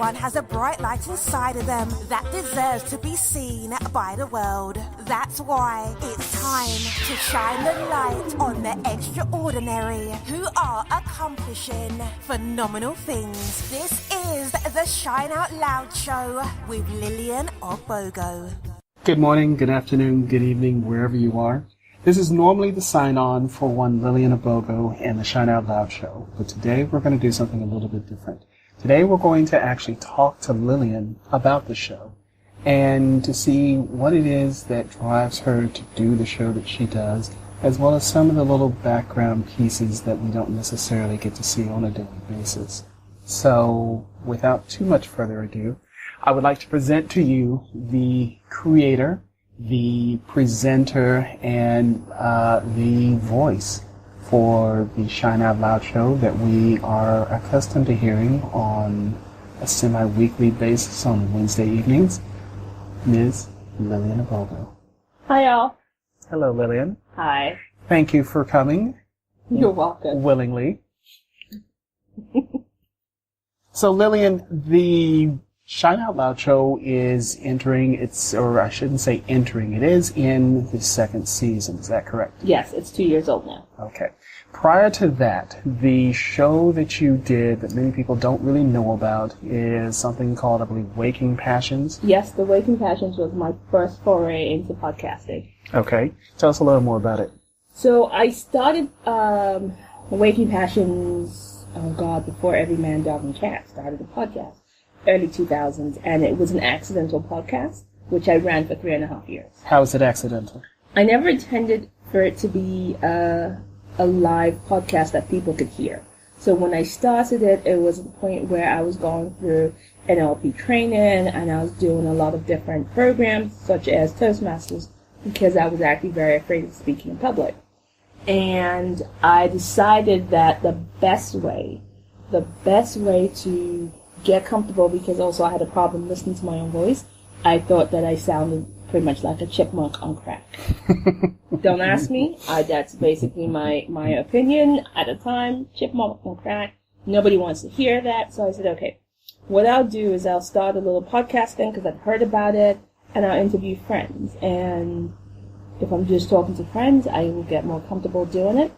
Everyone has a bright light inside of them that deserves to be seen by the world. That's why it's time to shine the light on the extraordinary who are accomplishing phenomenal things. This is the Shine Out Loud Show with Lillian Ogbogoh. Good morning, good afternoon, good evening, wherever you are. This is normally the sign-on for one Lillian Ogbogoh and the Shine Out Loud Show, but today we're going to do something a little bit different. Today we're going to actually talk to Lillian about the show and to see what it is that drives her to do the show that she does, as well as some of the little background pieces that we don't necessarily get to see on a daily basis. So, without too much further ado, I would like to present to you the creator, the presenter, and the voice for the Shine Out Loud show that we are accustomed to hearing on a semi-weekly basis on Wednesday evenings, Ms. Lillian Ogbogoh. Hi, y'all. Hello, Lillian. Hi. Thank you for coming. You're welcome. Willingly. So, Lillian, the Shine Out Loud show is entering it is in the second season. Is that correct? Yes, it's 2 years old now. Okay. Prior to that, the show that you did that many people don't really know about is something called, I believe, Waking Passions. Yes, the Waking Passions was my first foray into podcasting. Okay. Tell us a little more about it. So I started Waking Passions, before Every Man, Dog, and Cat started the podcast. Early 2000s, and it was an accidental podcast, which I ran for 3.5 years. How is it accidental? I never intended for it to be a live podcast that people could hear. So when I started it, it was the point where I was going through NLP training, and I was doing a lot of different programs, such as Toastmasters, because I was actually very afraid of speaking in public. And I decided that the best way to get comfortable, because also I had a problem listening to my own voice. I thought that I sounded pretty much like a chipmunk on crack. Don't ask me. That's basically my opinion at the time. Chipmunk on crack. Nobody wants to hear that. So I said, okay, what I'll do is I'll start a little podcasting because I've heard about it, and I'll interview friends. And if I'm just talking to friends, I will get more comfortable doing it.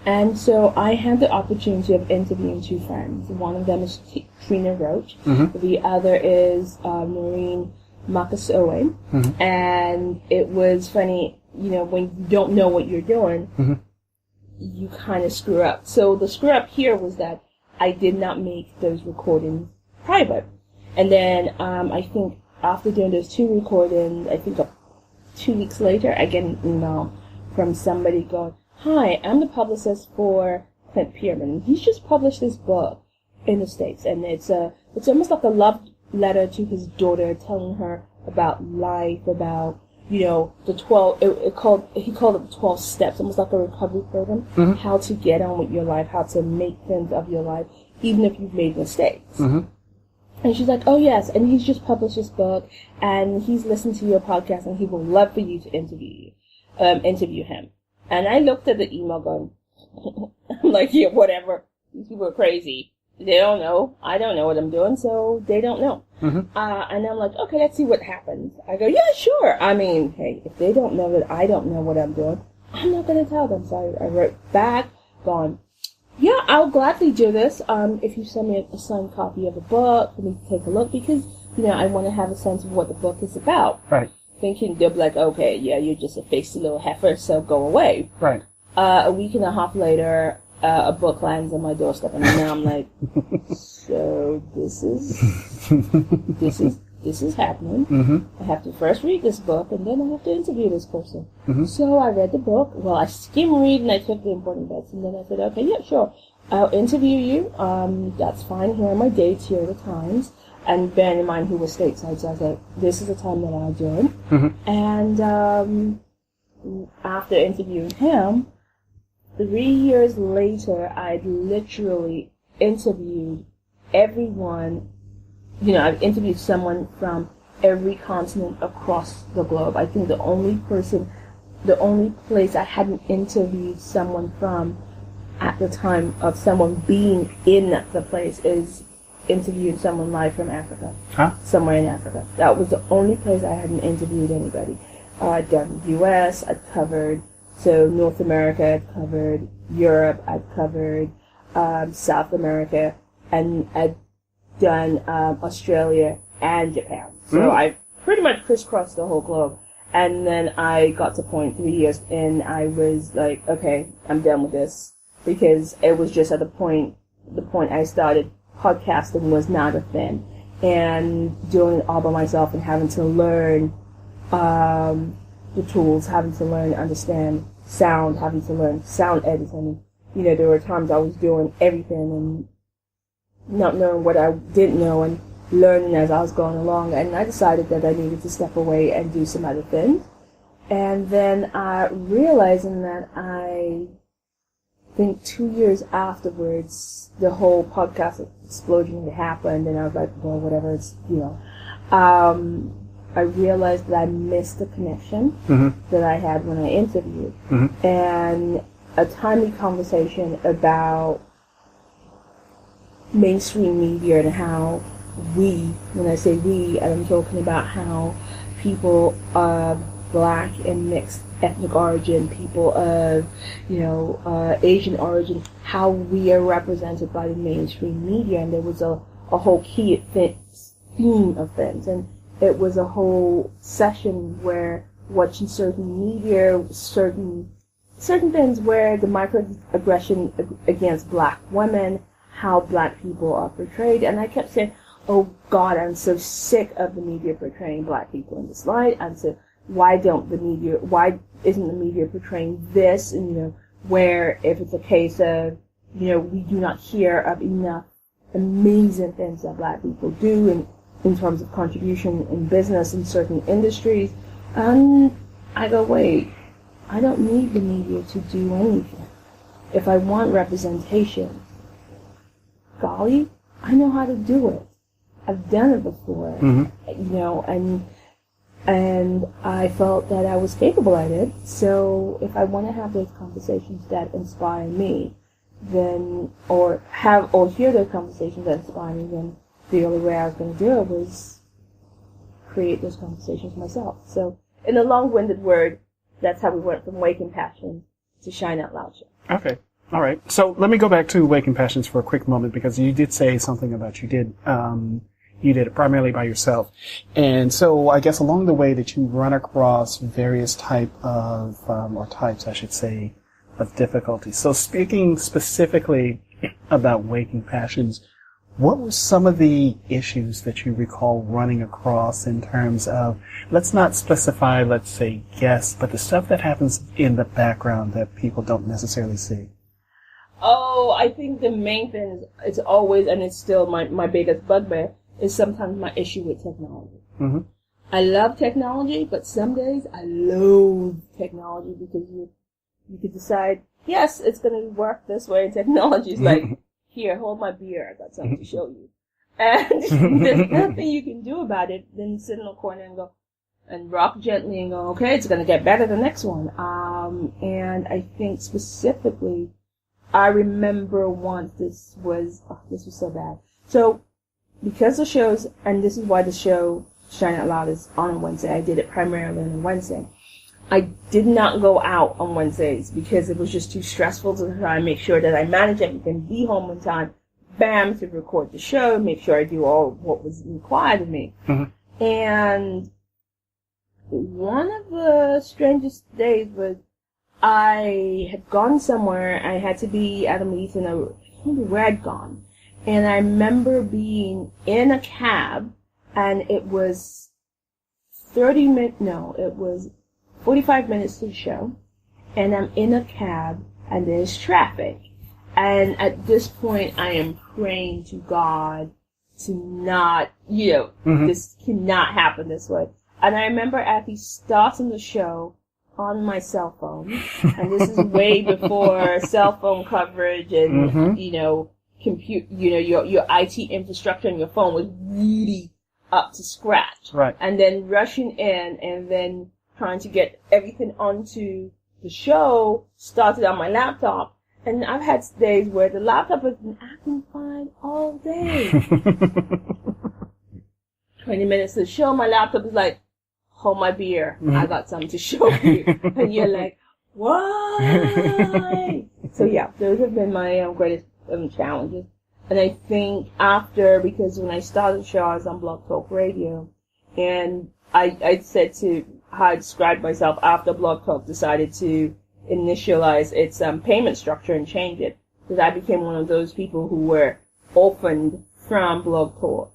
And so I had the opportunity of interviewing two friends. One of them is Trina Roach. Mm-hmm. The other is Noreen Makasoe. Mm-hmm. And it was funny, when you don't know what you're doing, mm-hmm. you kind of screw up. So the screw up here was that I did not make those recordings private. And then I think after doing those two recordings, I think 2 weeks later, I get an email from somebody going, "Hi, I'm the publicist for Clint Pierman. He's just published this book in the States, and it's almost like a love letter to his daughter, telling her about life, about the 12. He called it the 12 steps, almost like a recovery program, mm-hmm. how to get on with your life, how to make things of your life, even if you've made mistakes." Mm-hmm. And she's like, "Oh yes, and he's just published this book, and he's listened to your podcast, and he would love for you to interview him." And I looked at the email going, I'm like, yeah, whatever. These people are crazy. They don't know. I don't know what I'm doing, so they don't know. Mm-hmm. And I'm like, okay, let's see what happens. I go, yeah, sure. I mean, hey, if they don't know that I don't know what I'm doing, I'm not going to tell them. So I wrote back, going, yeah, I'll gladly do this. If you send me a signed copy of the book for me to take a look, because, I want to have a sense of what the book is about. Right. Thinking they'll be like, okay, yeah, you're just a feisty little heifer, so go away. Right. A week and a half later, a book lands on my doorstep, and now I'm like, so this is happening. Mm-hmm. I have to first read this book, and then I have to interview this person. Mm-hmm. So I read the book. Well, I skim read, and I took the important bits, and then I said, okay, yeah, sure, I'll interview you. That's fine. Here are my dates. Here are the times. And bearing in mind he was stateside, so I was like, this is the time that I'll do it. Mm-hmm. And after interviewing him, 3 years later, I'd literally interviewed everyone. I've interviewed someone from every continent across the globe. I think the only place I hadn't interviewed someone from at the time of someone being in the place is interviewed someone live from Africa. Huh? Somewhere in Africa. That was the only place I hadn't interviewed anybody. I'd done the U.S., I'd covered, so North America, I'd covered Europe, I'd covered South America, and I'd done Australia and Japan. So I pretty much crisscrossed the whole globe. And then I got to point 3 years in, I was like, okay, I'm done with this. Because it was just at the point I started, podcasting was not a thing. And doing it all by myself and having to learn the tools, having to learn to understand sound, having to learn sound editing. You know, there were times I was doing everything and not knowing what I didn't know and learning as I was going along. And I decided that I needed to step away and do some other things. And then realizing that I think 2 years afterwards, the whole podcast explosion had happened, and I was like, well, whatever, it's, you know. I realized that I missed the connection that I had when I interviewed. And a timely conversation about mainstream media and how when I say we, I'm talking about how people of black and mixed ethnic origin, people of, you know, Asian origin, how we are represented by the mainstream media. And there was a whole key theme of things. And it was a whole session where watching certain media, certain things where the microaggression against black women, how black people are portrayed. And I kept saying, oh God, I'm so sick of the media portraying black people in this light. And so why isn't the media portraying this? And, you know, where if it's a case of, you know, we do not hear of enough amazing things that black people do in terms of contribution in business in certain industries. And I go, wait, I don't need the media to do anything. If I want representation, golly, I know how to do it. I've done it before, you know, and I felt that I was capable at it. So if I want to have those conversations that inspire me, then, or hear those conversations that inspire me, then the only way I was going to do it was create those conversations myself. So, in a long-winded word, that's how we went from Waking Passions to Shine Out Loud Show. Okay. All right. So let me go back to Waking Passions for a quick moment, because you did say something about you did it primarily by yourself. And so I guess along the way that you run across various types, I should say, of difficulties. So speaking specifically about Waking Passions, what were some of the issues that you recall running across in terms of, let's not specify, let's say, guests, but the stuff that happens in the background that people don't necessarily see? Oh, I think the main thing is, it's always, and it's still my biggest bugbear, is sometimes my issue with technology. I love technology, but some days I loathe technology because you could decide, yes, it's going to work this way, and technology is like, here, hold my beer, I got something to show you. And there's nothing you can do about it than sit in a corner and go, and rock gently and go, okay, it's going to get better the next one. And I think specifically, I remember once this was so bad. So, because the shows, and this is why the show Shine Out Loud is on Wednesday, I did it primarily on Wednesday. I did not go out on Wednesdays because it was just too stressful to try and make sure that I manage everything, be home on time, bam, to record the show, make sure I do all what was required of me. And one of the strangest days was I had gone somewhere. I had to be at a meeting. I can't remember where I'd gone. And I remember being in a cab, and it was 45 minutes to the show, and I'm in a cab, and there's traffic. And at this point, I am praying to God to not, this cannot happen this way. And I remember actually starting the show on my cell phone, and this is way before cell phone coverage and, your IT infrastructure on your phone was really up to scratch. Right. And then rushing in and then trying to get everything onto the show started on my laptop. And I've had days where the laptop has been acting fine all day. 20 minutes to the show, my laptop is like, hold my beer. I got something to show you. And you're like, why? So yeah, those have been my greatest challenges. And I think because when I started the show, I was on Blog Talk Radio. And I said how I described myself after Blog Talk decided to initialize its payment structure and change it. Because I became one of those people who were orphaned from Blog Talk.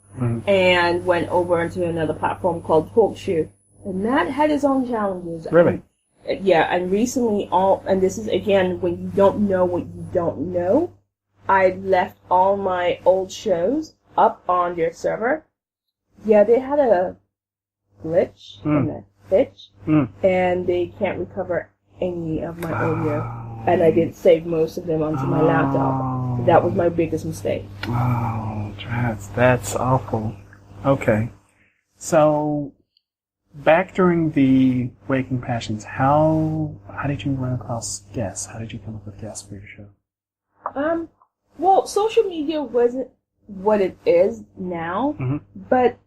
And went over into another platform called TalkShoe. And that had its own challenges. Really? And recently and this is again when you don't know what you don't know, I left all my old shows up on their server. Yeah, they had a glitch and a hitch, and they can't recover any of my audio. And I did save most of them onto my laptop. That was my biggest mistake. Oh, that's awful. Okay. So, back during the Waking Passions, how did you run across guests? How did you come up with guests for your show? Well, social media wasn't what it is now, but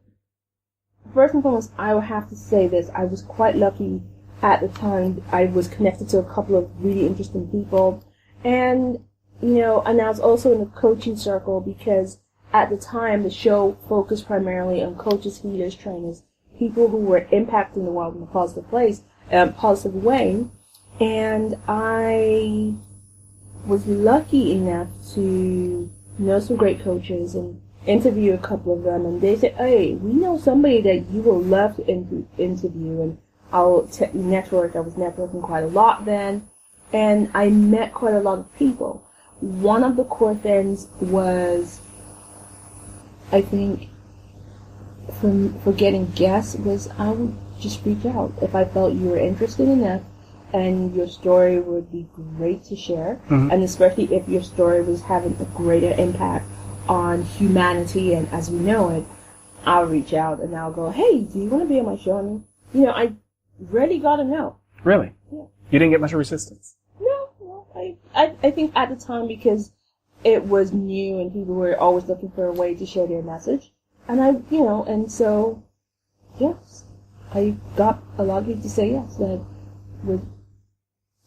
first and foremost, I would have to say this. I was quite lucky at the time. I was connected to a couple of really interesting people, and I was also in the coaching circle because at the time the show focused primarily on coaches, healers, trainers, people who were impacting the world in a positive way, and I was lucky enough to know some great coaches and interview a couple of them, and they said, hey, we know somebody that you will love to interview, and I'll network. I was networking quite a lot then, and I met quite a lot of people. One of the core things was, I think, for getting guests was I would just reach out if I felt you were interested enough and your story would be great to share, and especially if your story was having a greater impact on humanity and as we know it, I'll reach out and I'll go, hey, do you want to be on my show? And, I really got to know. Really? Yeah. You didn't get much resistance? No. I think at the time because it was new and people were always looking for a way to share their message. And and so, yes, I got a lot of people to say yes. That with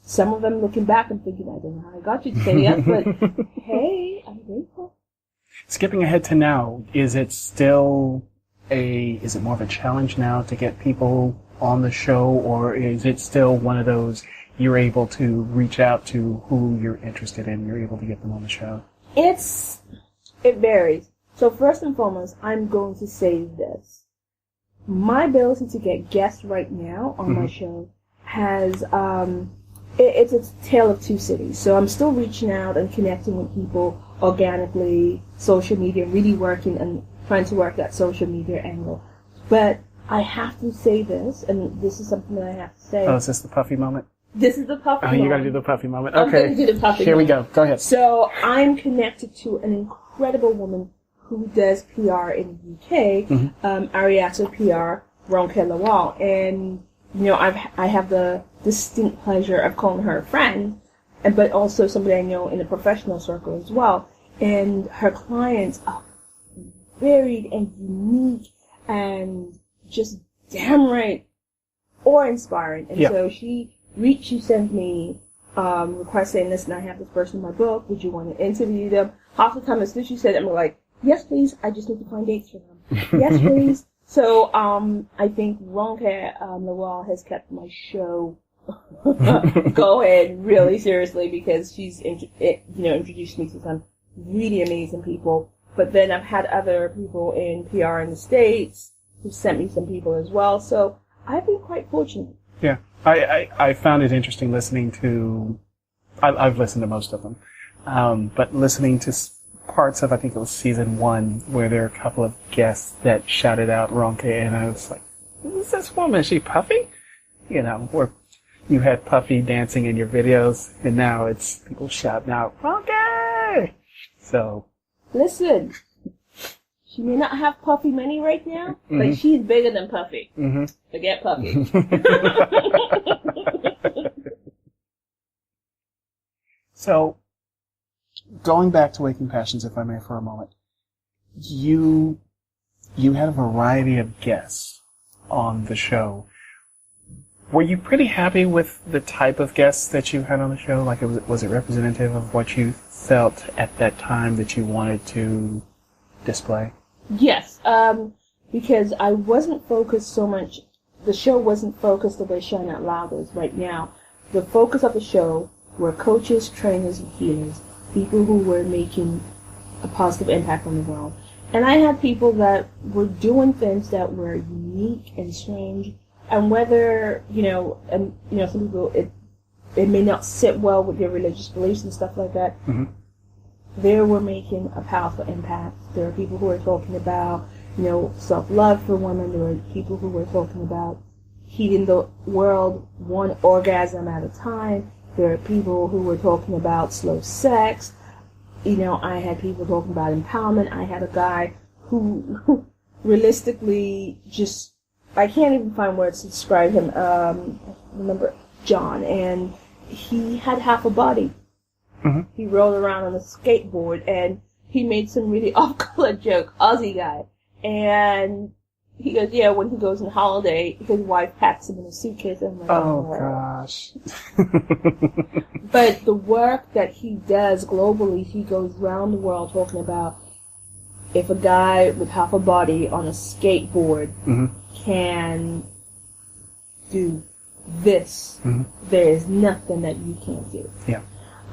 some of them looking back and thinking, I don't know how I got you to say yes, but hey, I'm grateful. Skipping ahead to now, is it more of a challenge now to get people on the show, or is it still one of those you're able to reach out to who you're interested in, you're able to get them on the show? It varies. So first and foremost, I'm going to say this. My ability to get guests right now on my show has, it's a tale of two cities. So I'm still reaching out and connecting with people organically, social media, really working and trying to work that social media angle. But I have to say this, and this is something that I have to say. Oh, is this the puffy moment? This is the puffy moment. Oh, you gotta do the puffy moment. I'm Okay. going to do the puffy Here moment. we go. Go ahead. So I'm connected to an incredible woman who does PR in the UK, Arietta PR, Ronke Lawal. And, I have the distinct pleasure of calling her a friend, but also somebody I know in the professional circle as well. And her clients are varied and unique and just damn right awe-inspiring. And so she sends me requests saying, listen, I have this person in my book. Would you want to interview them? Half the time as soon as she said it, I'm like, yes, please. I just need to find dates for them. Yes, please. So, I think Ronke Lawal has kept my show going really seriously because she's, introduced me to some really amazing people. But then I've had other people in PR in the States who sent me some people as well. So I've been quite fortunate. Yeah. I found it interesting listening to, I've listened to most of them, but listening to parts of, I think it was season 1, where there are a couple of guests that shouted out Ronke, and I was like, who's this woman? Is she Puffy? Where you had Puffy dancing in your videos, and now it's people shouting out, Ronke! So. Listen, she may not have Puffy money right now, but she's bigger than Puffy. Forget Puffy. So, Going back to Waking Passions, if I may, for a moment, you had a variety of guests on the show. Were you pretty happy with the type of guests that you had on the show? Like, was it representative of what you felt at that time that you wanted to display? Yes, because I wasn't focused so much. The show wasn't focused the way Shine Out Loud is right now. The focus of the show were coaches, trainers, and healers, people who were making a positive impact on the world. And I had people that were doing things that were unique and strange. And whether, some people, it may not sit well with their religious beliefs and stuff like that, they were making a powerful impact. There are people who are talking about, self-love for women. There are people who were talking about healing the world one orgasm at a time. There are people who were talking about slow sex. I had people talking about empowerment. I had a guy who realistically just, I can't even find words to describe him. Remember John, and he had half a body. He rolled around on a skateboard, and he made some really off-color joke, Aussie guy. And he goes, yeah, when he goes on holiday, his wife packs him in a suitcase. And I'm like, oh gosh. But the work that he does globally, he goes around the world talking about if a guy with half a body on a skateboard can do this, there is nothing that you can't do. Yeah.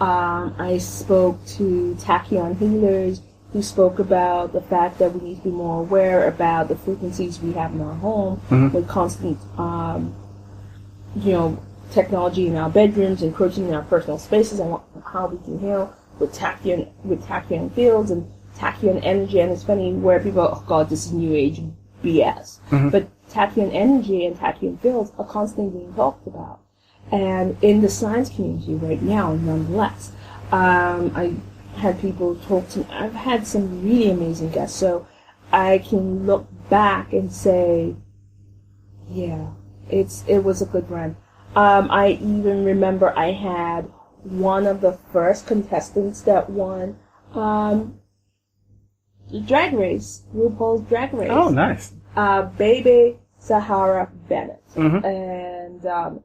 I spoke to tachyon healers who spoke about the fact that we need to be more aware about the frequencies we have in our home with constant, technology in our bedrooms, encroaching in our personal spaces, and how we can heal with tachyon fields and tachyon energy. And it's funny where people, oh God, this is New Age BS. But tachyon energy and tachyon fields are constantly being talked about. And in the science community right now, nonetheless, I had people talk to me. I've had some really amazing guests, so I can look back and say, yeah, it was a good run. I even remember I had one of the first contestants that won the Drag Race, RuPaul's Drag Race. Oh, nice. Baby Sahara Bennett. And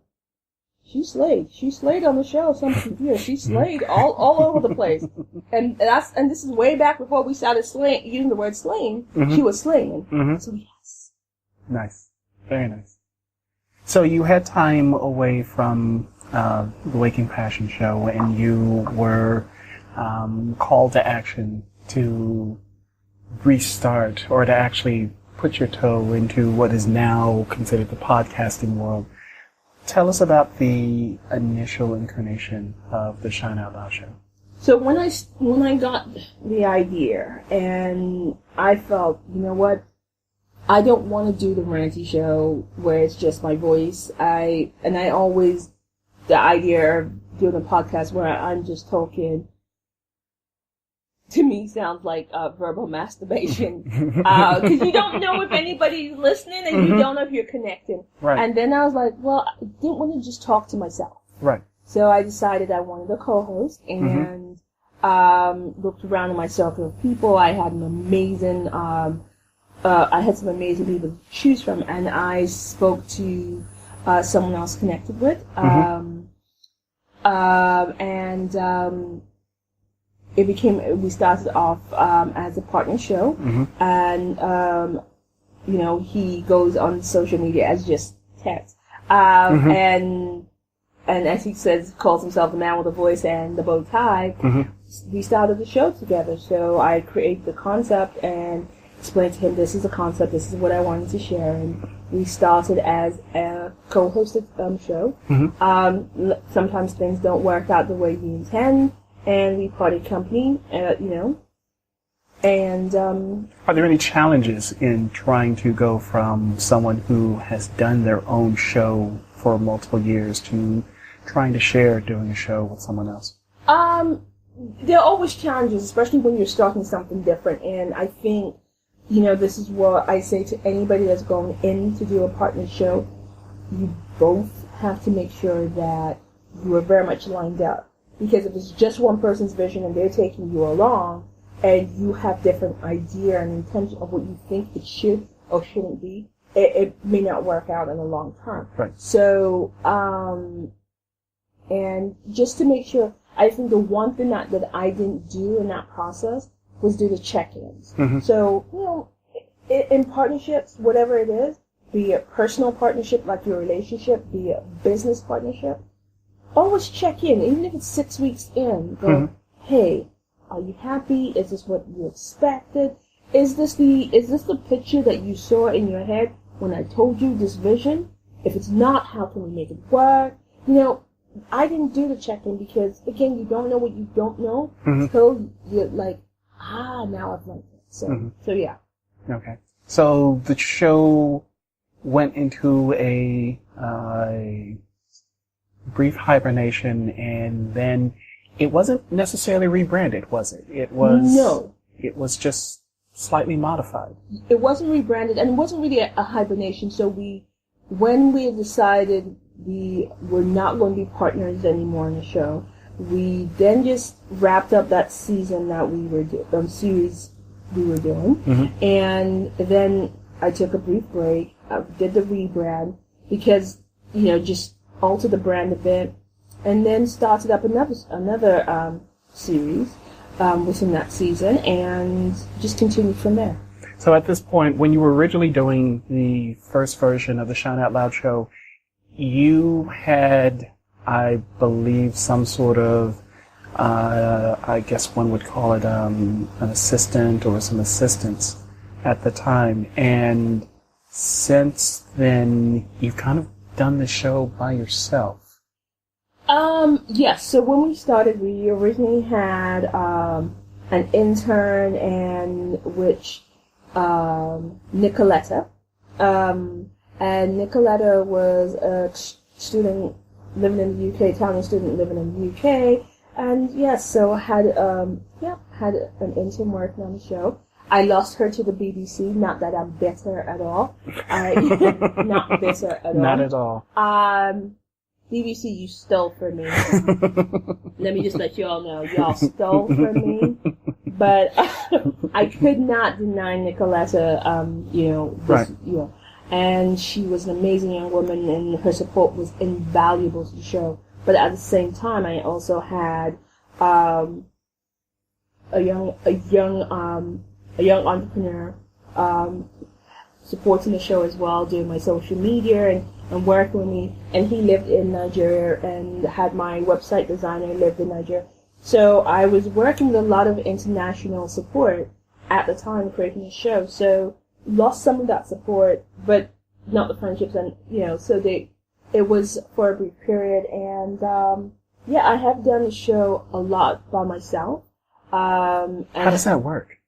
she slayed. She slayed on the show She slayed all over the place. And this is way back before we started using the word slaying. She was slaying. So yes. Nice. Very nice. So you had time away from the Waking Passion show, and you were called to action to restart, or to actually put your toe into what is now considered the podcasting world. Tell us about the initial incarnation of the Shine Out Loud show. So when I got the idea, and I felt, you know what, I don't want to do the ranty show where it's just my voice. The idea of doing a podcast where I'm just talking, to me sounds like verbal masturbation. Because you don't know if anybody's listening, and you don't know if you're connecting. Right. And then I was like, well, I didn't want to just talk to myself. Right. So I decided I wanted a co-host, and looked around in my circle of people. I had some amazing people to choose from, and I spoke to someone else connected with, we started off as a partner show, and he goes on social media as just Tex, and as he says, calls himself the man with a voice and the bow tie. We started the show together, so I created the concept and explained to him, this is a concept, this is what I wanted to share, and we started as a co-hosted show. Sometimes things don't work out the way we intend, and we parted company, and Are there any challenges in trying to go from someone who has done their own show for multiple years to trying to share doing a show with someone else? There are always challenges, especially when you're starting something different, and I think, this is what I say to anybody that's going in to do a partner show. You both have to make sure that you are very much lined up. Because if it's just one person's vision and they're taking you along, and you have different idea and intention of what you think it should or shouldn't be, it may not work out in the long term. Right. So, and just to make sure, I think the one thing that I didn't do in that process was do the check-ins. Mm-hmm. So, in partnerships, whatever it is, be it personal partnership like your relationship, be it business partnership, always check in, even if it's 6 weeks in. Go, mm-hmm. Hey, are you happy? Is this what you expected? Is this the picture that you saw in your head when I told you this vision? If it's not, how can we make it work? I didn't do the check-in because, again, you don't know what you don't know mm-hmm. until you're like, now I've learned it. So, mm-hmm. so yeah. Okay. So the show went into a brief hibernation, and then it wasn't necessarily rebranded, was it? No. It was just slightly modified. It wasn't rebranded, and it wasn't really a hibernation. So when we decided we were not going to be partners anymore in the show, we then just wrapped up that season that we were series we were doing, mm-hmm. and then I took a brief break. I did the rebrand because just altered the brand a bit, and then started up another series within that season, and just continued from there. So at this point, when you were originally doing the first version of the Shine Out Loud show, you had, I believe, some sort of, I guess one would call it an assistant or some assistants at the time. And since then, you've kind of done the show by yourself. Yes. So when we started, we originally had an intern, and which Nicoletta. And Nicoletta was a student living in the UK, Italian student living in the UK. And yes, so I had an intern working on the show. I lost her to the BBC. Not that I'm bitter at all. Not bitter at all. Not at all. BBC, you stole from me. Let me just let you all know, y'all stole from me. But I could not deny Nicoletta, right. And she was an amazing young woman, and her support was invaluable to the show. But at the same time, I also had a young entrepreneur supporting the show as well, doing my social media and working with me. And he lived in Nigeria, and had my website designer lived in Nigeria. So I was working with a lot of international support at the time creating the show. So lost some of that support, but not the friendships, and so it was for a brief period. And I have done the show a lot by myself. And how does that work?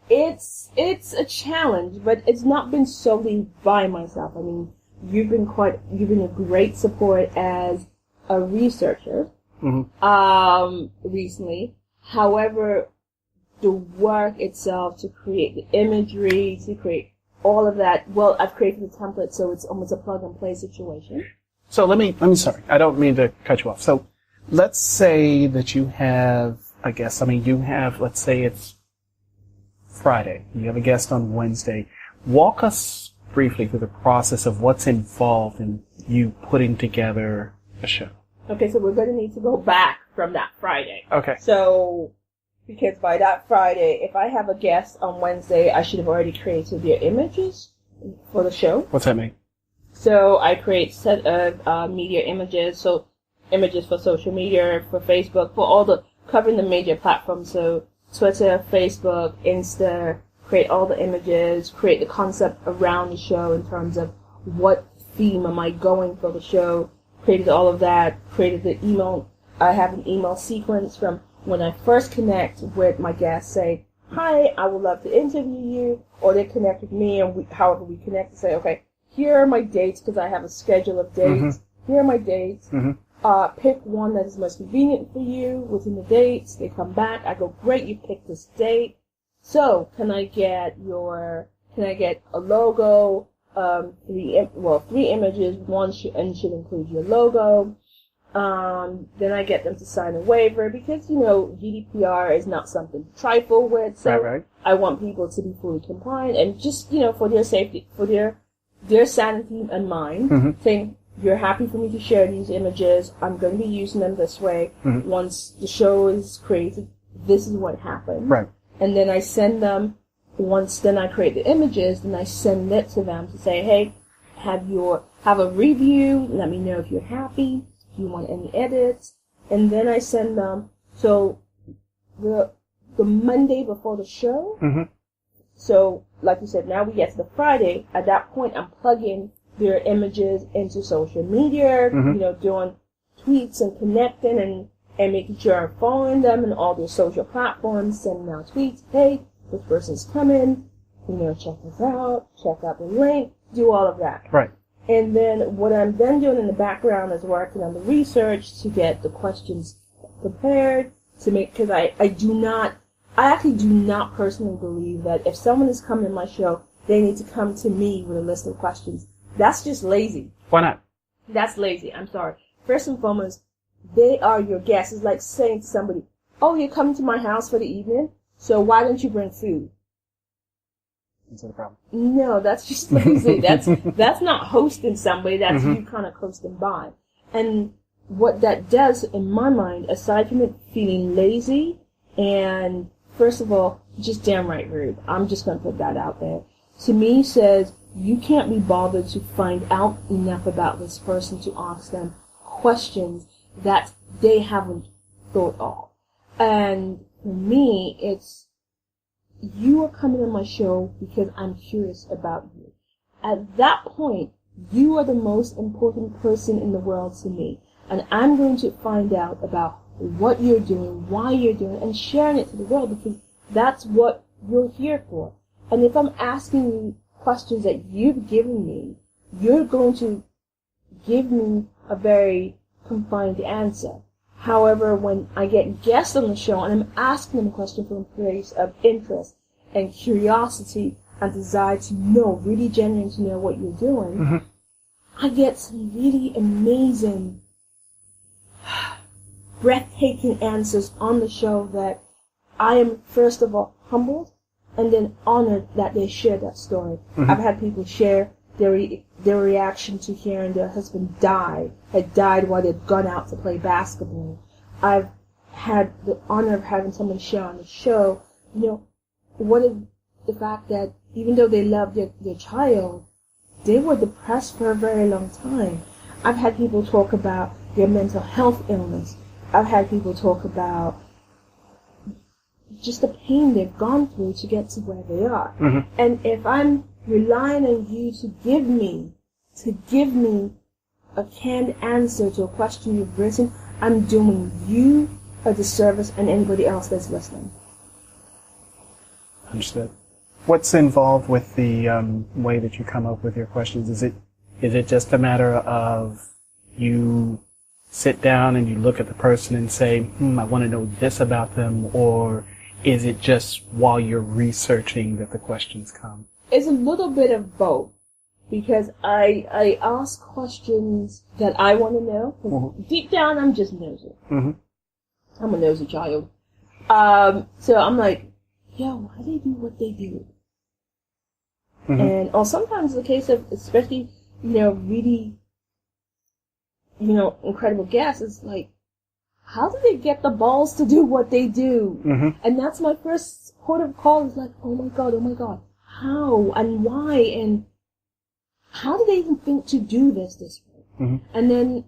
It's a challenge, but it's not been solely by myself. I mean, you've been a great support as a researcher, mm-hmm. Recently. However, the work itself to create the imagery, to create all of that, well, I've created a template, so it's almost a plug and play situation. So let me sorry, I don't mean to cut you off. So let's say that you have a guest. Let's say it's Friday. You have a guest on Wednesday. Walk us briefly through the process of what's involved in you putting together a show. Okay, so we're going to need to go back from that Friday. Okay. So, because by that Friday, if I have a guest on Wednesday, I should have already created their images for the show. What's that mean? So I create set of media images, so images for social media, for Facebook, for covering the major platforms, so Twitter, Facebook, Insta, create all the images, create the concept around the show in terms of what theme am I going for the show, created all of that, created the email. I have an email sequence from when I first connect with my guests, say, hi, I would love to interview you, or they connect with me, and however we connect, to say, okay, here are my dates, because I have a schedule of dates. Mm-hmm. Here are my dates. Mm-hmm. Pick one that is most convenient for you within the dates. They come back. I go, great, you picked this date. So, can I get a logo, 3 images, one should include your logo. Then I get them to sign a waiver because, GDPR is not something to trifle with. So Right. I want people to be fully compliant and just, for their safety, for their sanity and mine, saying, you're happy for me to share these images. I'm going to be using them this way. Once the show is created, this is what happened. Right. And then I send them, then I create the images, then I send it to them to say, hey, have a review, let me know if you're happy, if you want any edits, and then I send them, so the Monday before the show, so like you said, now we get to the Friday, at that point I'm plugging their images into social media, doing tweets and connecting and making sure I'm following them in all their social platforms, sending out tweets, hey, this person's coming, check us out, check out the link, do all of that. Right. And then what I'm then doing in the background is working on the research to get the questions prepared, because I actually do not personally believe that if someone is coming to my show, they need to come to me with a list of questions. That's just lazy. Why not? That's lazy. I'm sorry. First and foremost, they are your guests. It's like saying to somebody, oh, you're coming to my house for the evening, so why don't you bring food? That's the problem. No, that's just lazy. That's not hosting somebody. That's you kind of coasting by. And what that does, in my mind, aside from it feeling lazy and, first of all, just damn right rude. I'm just going to put that out there. To me, says you can't be bothered to find out enough about this person to ask them questions that they haven't thought of. And for me, it's, you are coming on my show because I'm curious about you. At that point, you are the most important person in the world to me. And I'm going to find out about what you're doing, why you're doing it, and sharing it to the world because that's what you're here for. And if I'm asking you questions that you've given me, you're going to give me a very confined answer. However, when I get guests on the show and I'm asking them a question from a place of interest and curiosity and desire to know, really genuine to know what you're doing, I get some really amazing, breathtaking answers on the show that I am, first of all, humbled and then honored that they share that story. I've had people share their reaction to hearing their husband had died while they'd gone out to play basketball. I've had the honor of having someone share on the show, what is the fact that even though they loved their child, they were depressed for a very long time. I've had people talk about their mental health illness. I've had people talk about just the pain they've gone through to get to where they are. And if I'm relying on you to give me a canned answer to a question you've written, I'm doing you a disservice and anybody else that's listening. Understood. What's involved with the way that you come up with your questions? Is it just a matter of you sit down and you look at the person and say, I want to know this about them, or is it just while you're researching that the questions come? It's a little bit of both, because I ask questions that I want to know. Deep down, I'm just nosy. I'm a nosy child. So I'm like, why do they do what they do? And or sometimes the case of, especially, really, incredible guests, is like, how do they get the balls to do what they do? And that's my first port of call, is like, oh my God, how and why and how do they even think to do this way? And then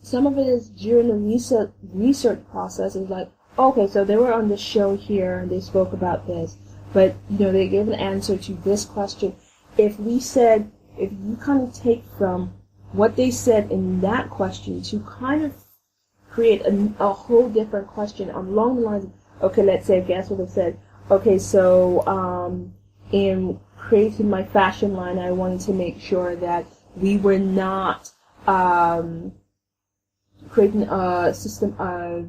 some of it is during the research process is like, okay, so they were on the show here and they spoke about this, but they gave an answer to this question. If you kind of take from what they said in that question to kind of create a whole different question along the lines of, okay, let's say a guest would have said, okay, so in creating my fashion line, I wanted to make sure that we were not creating a system of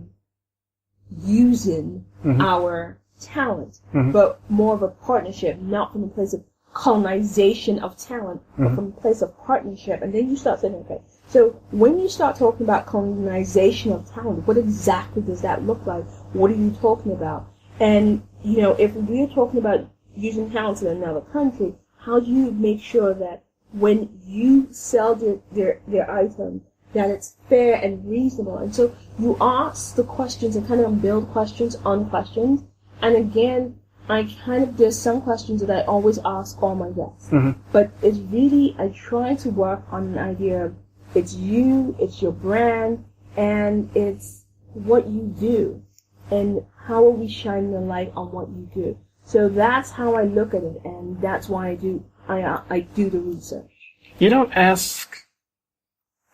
using our talent, but more of a partnership, not from a place of colonization of talent, but from a place of partnership. And then you start saying, okay, So when you start talking about colonization of talent, what exactly does that look like? What are you talking about? And, if we're talking about using talent in another country, how do you make sure that when you sell their item, that it's fair and reasonable? And so you ask the questions and kind of build questions on questions. And again, there's some questions that I always ask all my guests. Mm-hmm. But it's really, I try to work on an idea of it's you, it's your brand, and it's what you do. And how are we shining the light on what you do? So that's how I look at it, and that's why I do the research. You don't ask,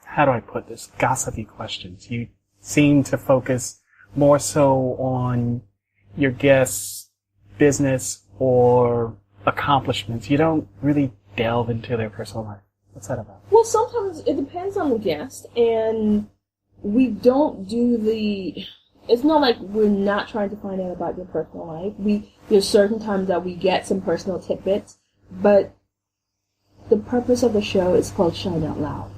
how do I put this, gossipy questions. You seem to focus more so on your guests' business or accomplishments. You don't really delve into their personal life. What's that about? Well, sometimes it depends on the guest, and we don't do it's not like we're not trying to find out about your personal life. There's certain times that we get some personal tidbits, but the purpose of the show is called Shine Out Loud.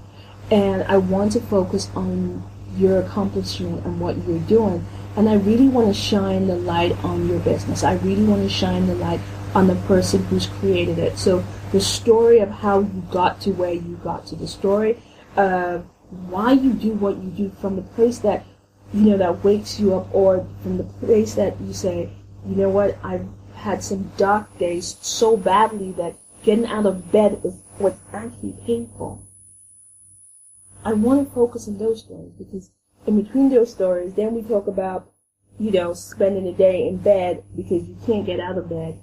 And I want to focus on your accomplishment and what you're doing. And I really want to shine the light on your business. I really want to shine the light on the person who's created it. So the story of how you got to where you got to, the story of why you do what you do, from the place that, that wakes you up, or from the place that you say, you know what, I've had some dark days so badly that getting out of bed is what's actually painful. I want to focus on those stories, because in between those stories, then we talk about, spending a day in bed because you can't get out of bed.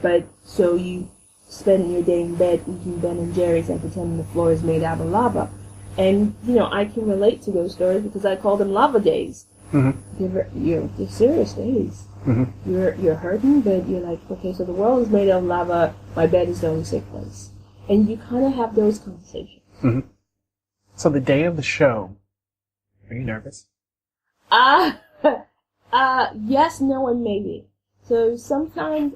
But so you spend your day in bed eating Ben & Jerry's and pretending the floor is made out of lava. And, I can relate to those stories because I call them lava days. Mm-hmm. You're serious days. Mm-hmm. You're hurting, but you're like, okay, so the world is made of lava, my bed is the only safe place. And you kind of have those conversations. Mm-hmm. So the day of the show, are you nervous? Yes, no, and maybe. So sometimes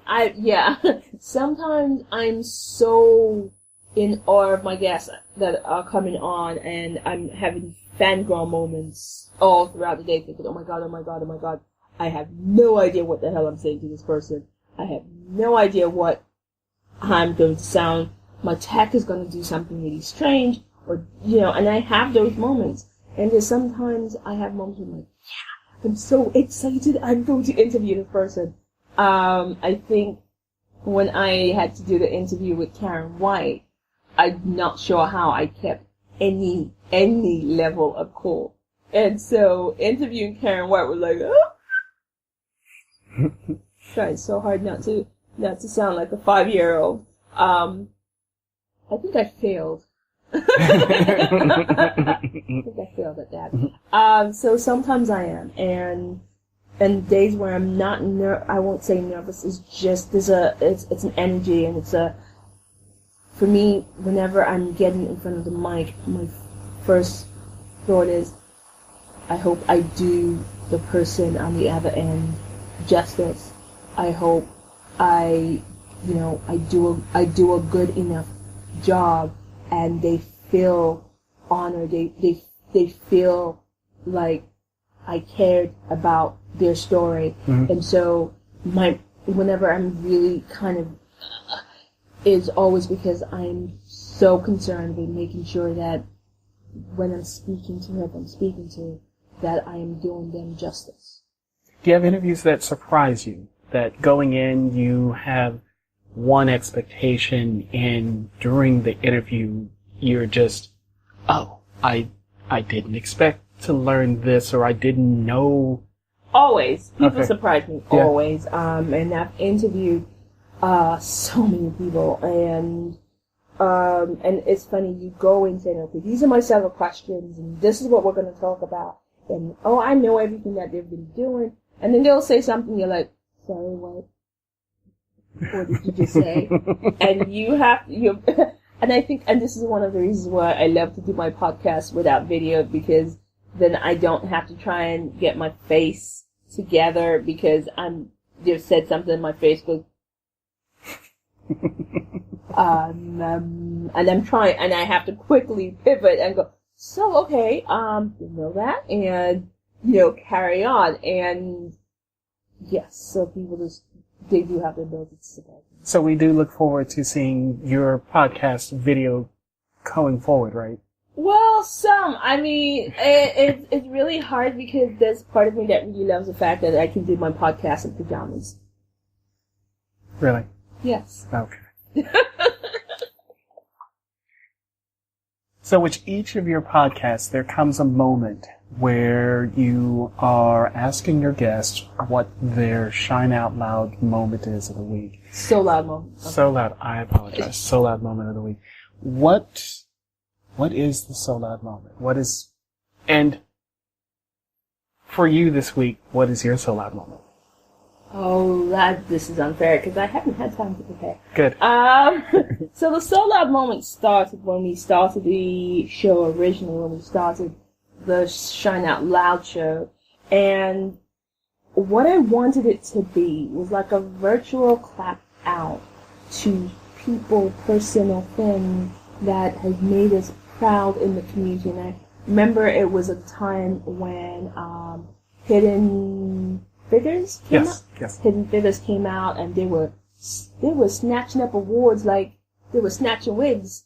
sometimes I'm so in awe of my guests that are coming on, and I'm having fangirl moments all throughout the day, thinking, oh my god, oh my god, oh my god, I have no idea what the hell I'm saying to this person. I have no idea what I'm going to sound. My tech is going to do something really strange, or, and I have those moments. And there's sometimes I have moments where I'm like, yeah, I'm so excited, I'm going to interview this person. I think when I had to do the interview with Karen White, I'm not sure how I kept any level of cool. And so interviewing Karen White was like, oh. Trying so hard not to sound like a 5-year-old. I think I failed. I think I failed at that. So sometimes I am, and days where I'm not I won't say nervous. It's just it's an energy, and for me, whenever I'm getting in front of the mic, my first thought is, I hope I do the person on the other end justice. I hope I do a good enough job, and they feel honored. They feel like I cared about their story. Mm-hmm. And so whenever I'm really kind of, is always because I'm so concerned with making sure that when I'm speaking to whoever I'm speaking to, that I am doing them justice. Do you have interviews that surprise you? That going in, you have one expectation, and during the interview, you're just, oh, I didn't expect to learn this, or I didn't know. Always. People Okay. surprise me. Yeah. Always. And I've interviewed so many people, and it's funny, you go and say, okay, these are my several questions, and this is what we're going to talk about, and I know everything that they've been doing, and then they'll say something, you're like, sorry, what did you just say? And and I think, and this is one of the reasons why I love to do my podcast without video, because then I don't have to try and get my face together, because they've said something and my face goes, and I'm trying, and I have to quickly pivot and go, So, okay, you know that, and, carry on. And, yes, so people they do have the ability to survive. So we do look forward to seeing your podcast video going forward, right? Well, I mean, it's really hard because there's part of me that really loves the fact that I can do my podcast in pajamas. Really? Yes. Okay. So with each of your podcasts, there comes a moment where you are asking your guests what their Shine Out Loud moment is of the week. So loud moment. Okay. So loud. I apologize. So loud moment of the week. What is the so loud moment? And for you this week, what is your so loud moment? Oh, this is unfair because I haven't had time to prepare. Good. So the so loud moment started when we started the show originally, when we started the Shine Out Loud show, and what I wanted it to be was like a virtual clap out to people, person, or thing that has made us proud in the community. And I remember it was a time when Hidden Figures came out. Yes. Hidden Figures came out, and they were snatching up awards like they were snatching wigs.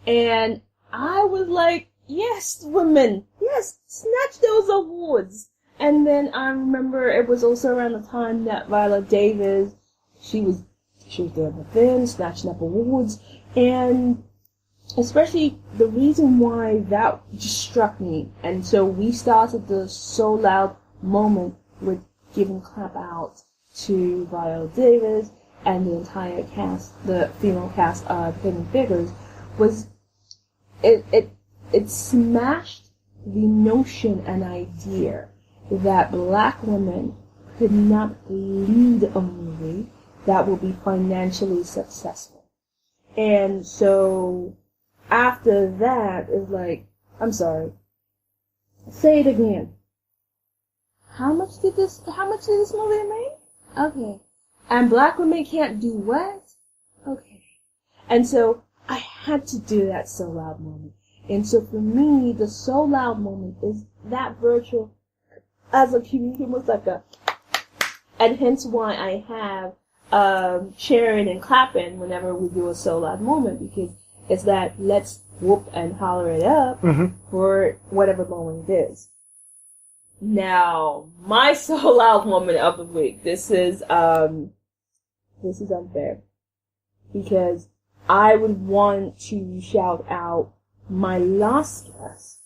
And I was like, yes, women, yes, snatch those awards. And then I remember it was also around the time that Viola Davis, she was there with them, snatching up awards. And especially the reason why that just struck me. And so we started the So Loud moment with giving clap out to Viola Davis and the entire cast, the female cast of Hidden Figures, was it smashed the notion and idea that black women could not lead a movie that will be financially successful. And so after that, it's like, I'm sorry, say it again. How much did this movie make? Okay. And black women can't do what? Okay. And so I had to do that So Loud moment. And so for me, the So Loud moment is that virtual, as a community, almost like and hence why I have cheering and clapping whenever we do a So Loud moment, because it's that let's whoop and holler it up for whatever moment it is. Now, my So Loud moment of the week. This is unfair because I would want to shout out my last guest,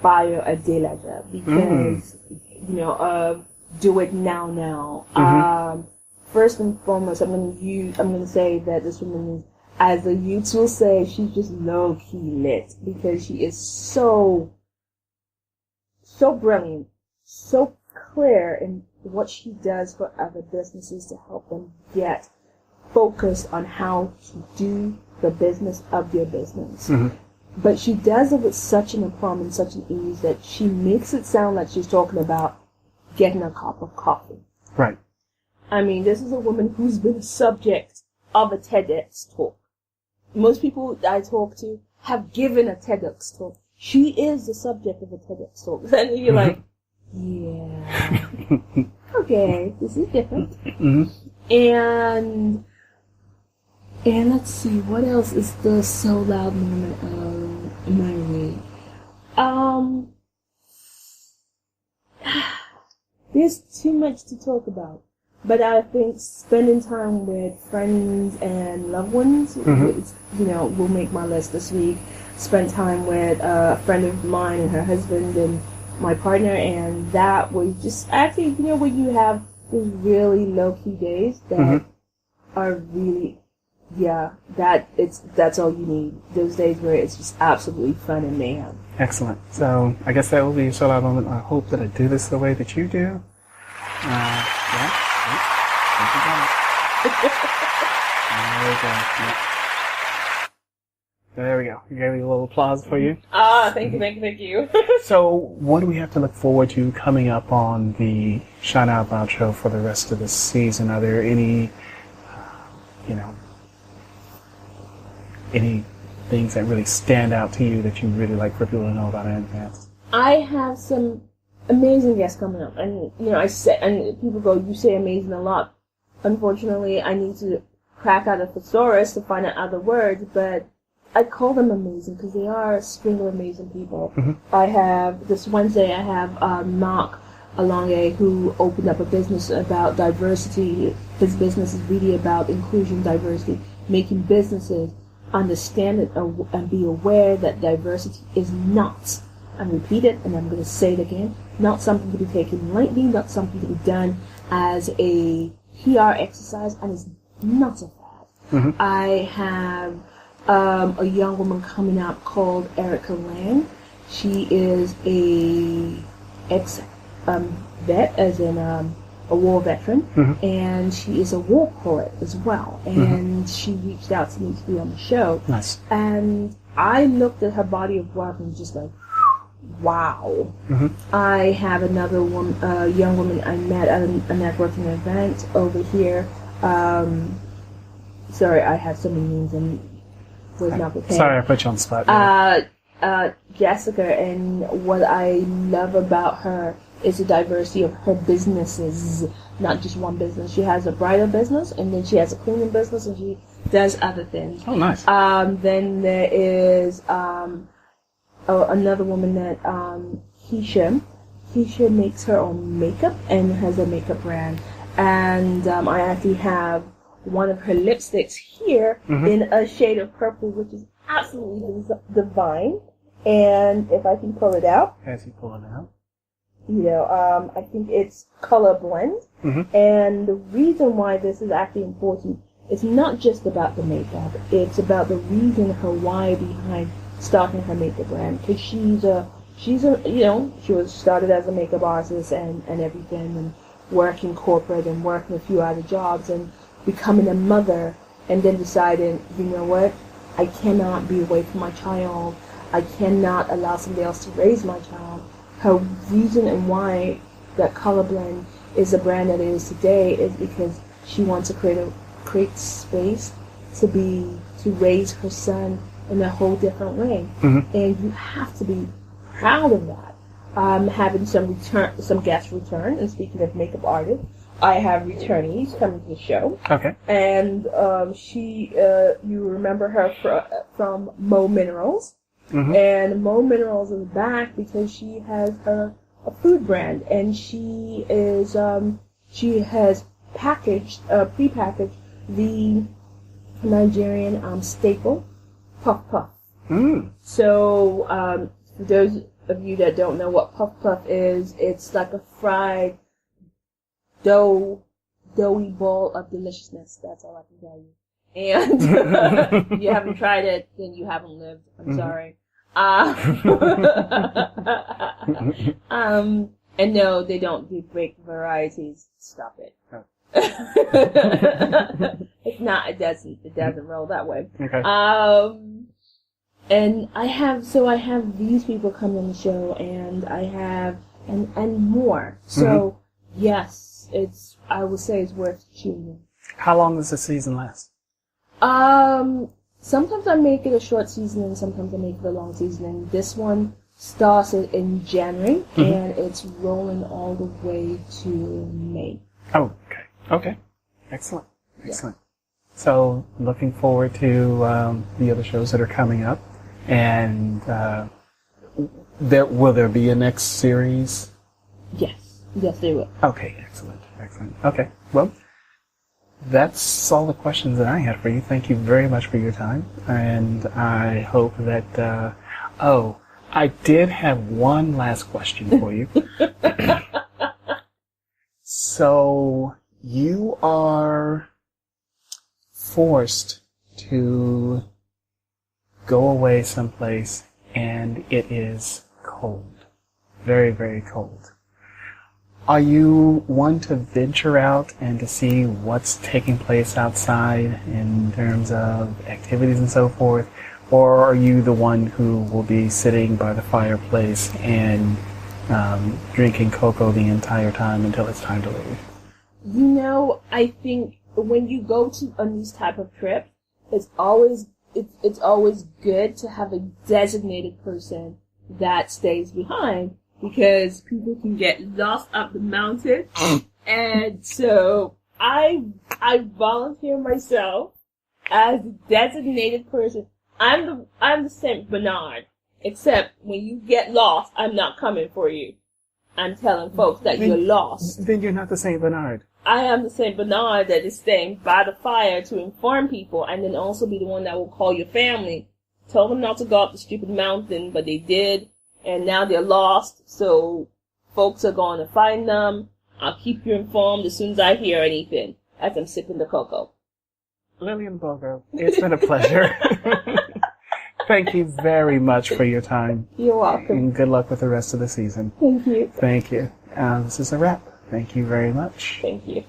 Bayo Adelaja, because of Do It Now. First and foremost, I'm gonna say that this woman is, as the youths will say, she's just low key lit because she is so brilliant, so clear in what she does for other businesses to help them get focused on how to do the business of their business. But she does it with such an aplomb and such an ease that she makes it sound like she's talking about getting a cup of coffee. Right. I mean, this is a woman who's been a subject of a TEDx talk. Most people I talk to have given a TEDx talk. She is the subject of a TEDx talk. And you're like, yeah, okay, this is different. And let's see, what else is the So Loud moment of my week? There's too much to talk about. But I think spending time with friends and loved ones, will make my list this week. Spent time with a friend of mine and her husband and my partner, and that was just actually, when you have those really low-key days that are really, that's all you need. Those days where it's just absolutely fun and mayhem. Excellent. So I guess that will be a So Loud moment. I hope that I do this the way that you do. There we go. You gave me a little applause for you. Thank you. So, what do we have to look forward to coming up on the Shine Out Loud show for the rest of the season? Are there any things that really stand out to you that you really like for people to know about in advance? I have some amazing guests coming up, and and people go, "You say amazing a lot." Unfortunately, I need to crack out a thesaurus to find out other words, but I call them amazing because they are a string of amazing people. I have this Wednesday. I have Mark Alonge, who opened up a business about diversity. His business is really about inclusion, diversity, making businesses understand it and be aware that diversity is not, and repeat it, and I'm going to say it again, not something to be taken lightly, not something to be done as a PR exercise, and it's not a fad. I have a young woman coming up called Erica Lang. She is a vet, as in a war veteran, and she is a war poet as well. And she reached out to me to be on the show. Nice. And I looked at her body of work and just like, wow. I have another woman, young woman I met at a networking event over here. Sorry, I have so many names and was not prepared. Sorry, I put you on the spot. Jessica, and what I love about her is the diversity of her businesses, not just one business. She has a bridal business, and then she has a cleaning business, and she does other things. Oh, nice. Then there is another woman that Keisha. Keisha makes her own makeup and has a makeup brand. And I actually have one of her lipsticks here in a shade of purple, which is absolutely divine. And if I can pull it out. As you pull it out. I think it's color blend. And the reason why this is actually important is not just about the makeup. It's about the reason, her why behind starting her makeup brand. Because she was started as a makeup artist and everything, and working corporate and working a few other jobs and becoming a mother, and then deciding, you know what, I cannot be away from my child. I cannot allow somebody else to raise my child. Her reason and why that color blend is the brand that it is today is because she wants to create space to raise her son in a whole different way. And you have to be proud of that. I'm having some guests return, and speaking of makeup artists, I have returnees coming to the show. Okay. And you remember her from Mo Minerals. And Mo Minerals is back because she has a food brand, and she has prepackaged the Nigerian staple puff puff. So for those of you that don't know what puff puff is, it's like a fried doughy ball of deliciousness. That's all I can tell you. And if you haven't tried it, then you haven't lived. I'm sorry. And no, they don't do great varieties. Stop it. Oh. It's not. It doesn't roll that way. Okay. And I have these people come on the show, and I have and more. So yes, I would say it's worth tuning in. How long does the season last? Sometimes I make it a short season, and sometimes I make it a long season. And this one starts in January, and it's rolling all the way to May. Oh, okay. Okay. Excellent. Excellent. Yeah. So, looking forward to the other shows that are coming up. And will there be a next series? Yes. Yes, there will. Okay. Excellent. Excellent. Okay. Well, that's all the questions that I had for you. Thank you very much for your time. And I hope that... I did have one last question for you. So, you are forced to go away someplace, and it is cold. Very, very cold. Are you one to venture out and to see what's taking place outside in terms of activities and so forth? Or are you the one who will be sitting by the fireplace and drinking cocoa the entire time until it's time to leave? I think when you go on these type of trips, it's always it's always good to have a designated person that stays behind, because people can get lost up the mountain. And so I volunteer myself as the designated person. I'm the Saint Bernard, except when you get lost, I'm not coming for you. I'm telling folks that you're lost. Then you're not the Saint Bernard. I am the Saint Bernard that is staying by the fire to inform people, and then also be the one that will call your family, tell them not to go up the stupid mountain, but they did, and now they're lost, so folks are going to find them. I'll keep you informed as soon as I hear anything, as I'm sipping the cocoa. Lillian Ogbogoh, it's been a pleasure. Thank you very much for your time. You're welcome. And good luck with the rest of the season. Thank you. Thank you. This is a wrap. Thank you very much. Thank you.